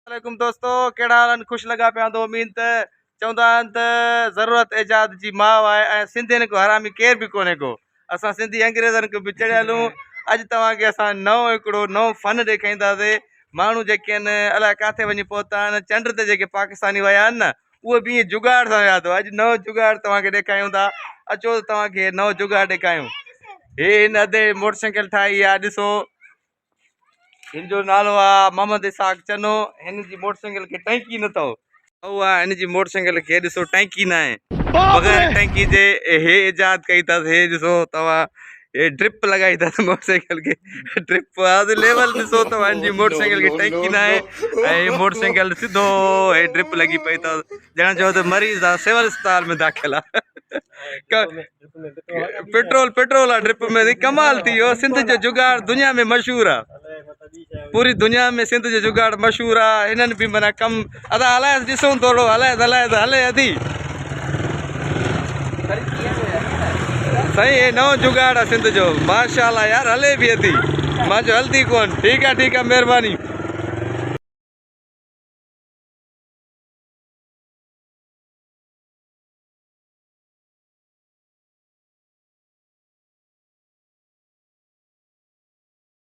वालेकुम दोस्तों कहिड़ा हाल आहिनि ख़ुशि लॻा पिया हूंदो उमीद त चवंदा आहिनि त ज़रूरत एजाद जी माउ आहे ऐं सिंधियुनि को हरामी केर बि कोन्हे को असां सिंधी अंग्रेज़नि खे बि चढ़ियल हूं। अॼु तव्हांखे असां हिकिड़ो नओं फन ॾेखारींदासीं। माण्हू जेके आहिनि अलाए किथे वञी पहुता आहिनि, चंड ते जेके पाकिस्तानी विया आहिनि न उहे बि ईअं जुगाड़ सां विया अथव। अॼु नओं जुगाड़ तव्हांखे ॾेखारियूं था। अचो तव्हांखे नओं जुगाड़ ॾेखारियूं। हे हिन अधे मोटरसाइकिल ठाही आहे, ॾिसो हिन जो नालो आहे मोहम्मद इसाक चनो। हिन जी मोटरसाइकिल खे टैंकी न अथव। उहा हिन जी मोटरसाइकिल खे ॾिसो टैंकी न आहे, बग़ैर टैंकी जे हे इजाद कई अथसि। हे ॾिसो तव्हां, हे ड्रिप लॻाई अथसि मोटरसाइकिल खे। ड्रिप लेवल ॾिसो तव्हां, हिन जी मोटरसाइकिल खे टैंकी न आहे ऐं हे मोटरसाइकिल सिधो हे ड्रिप लॻी पई अथसि। ॼण चओ त मरीज़ आहे सिविल अस्पताल में दाख़िल आहे। पेट्रोल आहे ड्रिप में। कमाल थी वियो। सिंध जो जुगाड़ दुनिया में मशहूरु आहे, पूरी दुनिया में सिंध जो जुगाड़ मशहूरु आहे। हिननि बि माना कमु अदा हलाए ॾिसूं थोरो हलाए त हले अधी सही। हे नओं जुगाड़ आहे सिंध जो, माशाल्लाह यार, हले बि अधी। मां चयो हलंदी कोन। ठीकु आहे महिरबानी।